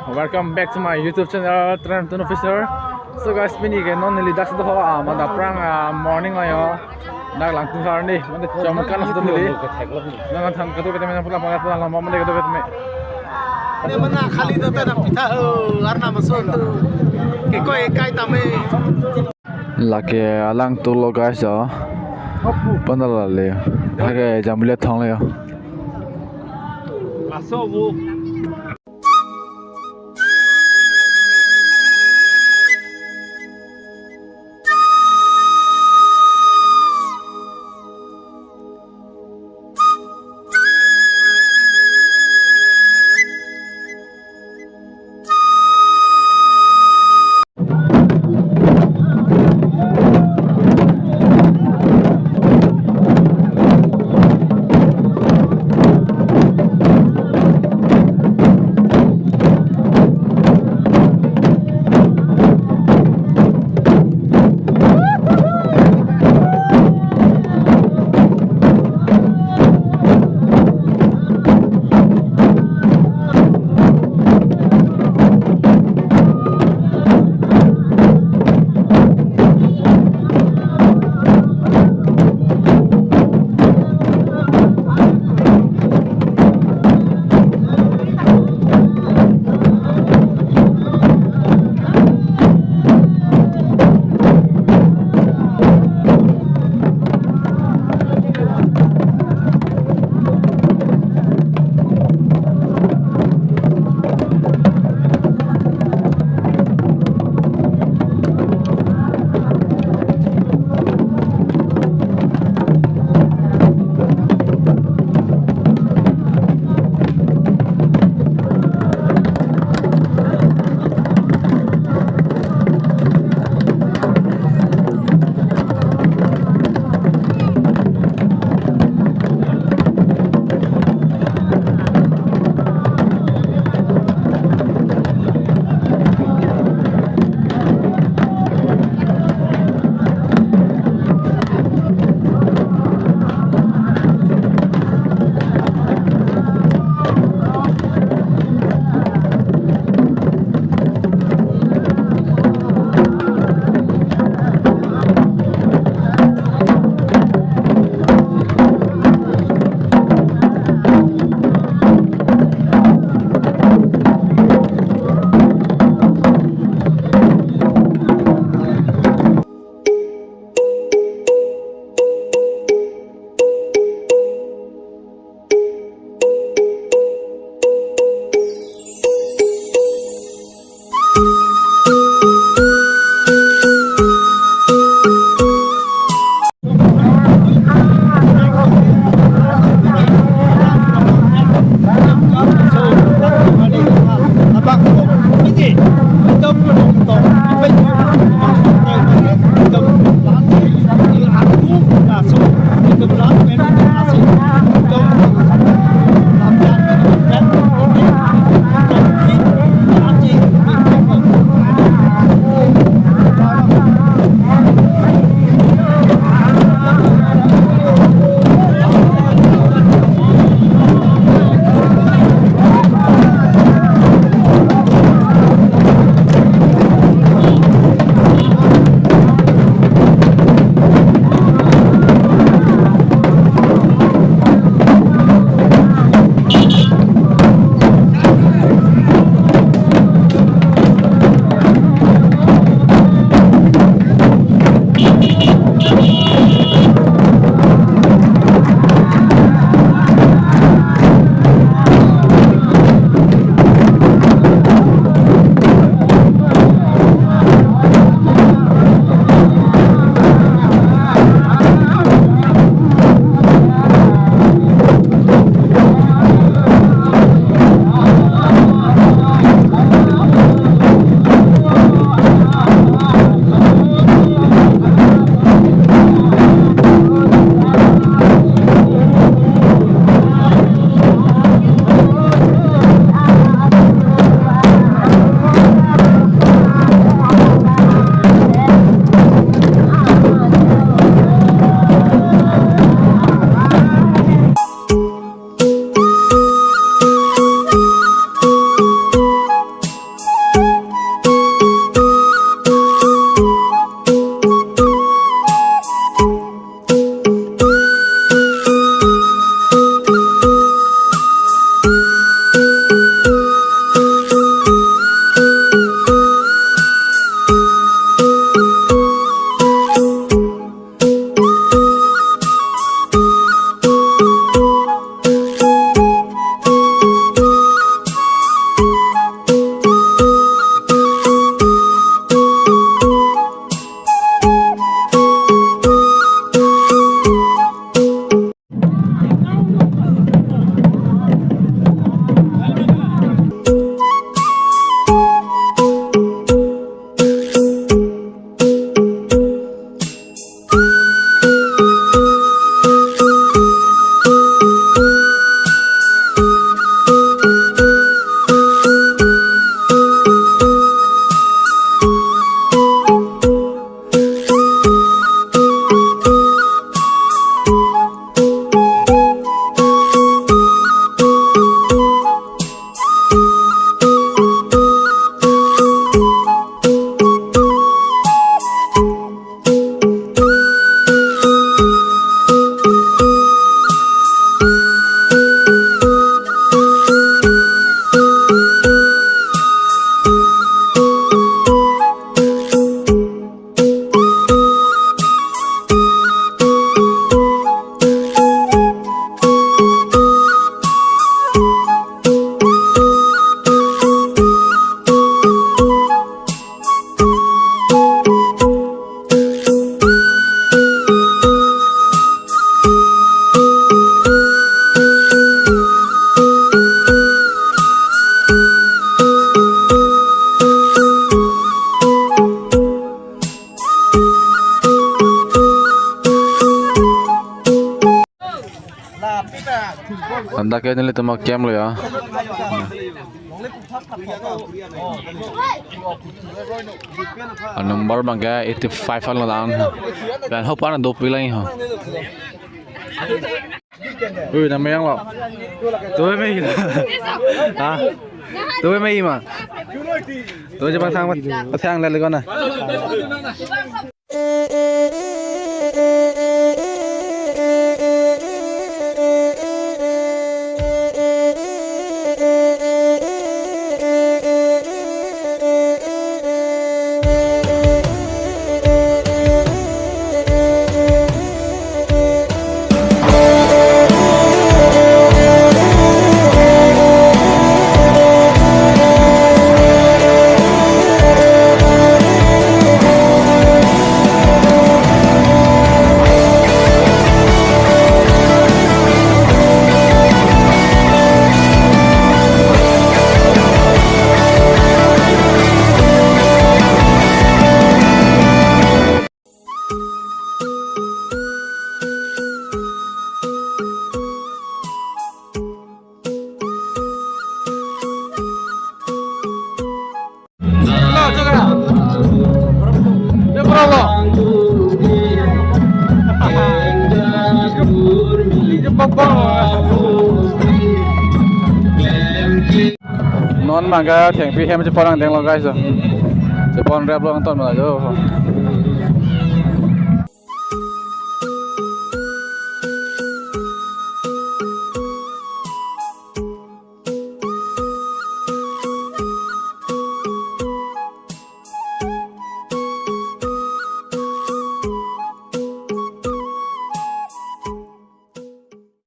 welcome back to my YouTube channel Teron Officer. So guys, mini ke non nili dak sa ho mada prang morning ayo dak Langtuk Harne mada chomkan sa nili nang than katu kete mena pula pula mama de katu kete me ne mana khali data na pitha arna maso tu ke koi kai tame lake Langtuk lo guys yo pandala le hage jamule thang le yo aso bu Anda kayak ini tuh kem lo ya. Number bangga 85 al lang. Dan hope ana do pilay ha. Namanya lo. Tuh may ha. Tuh may ima. Tuh coba pasang lagi kon na. Non mangga thieng pi hem chepon ang deng lo guys. Chepon rap lo ang ton ma jo.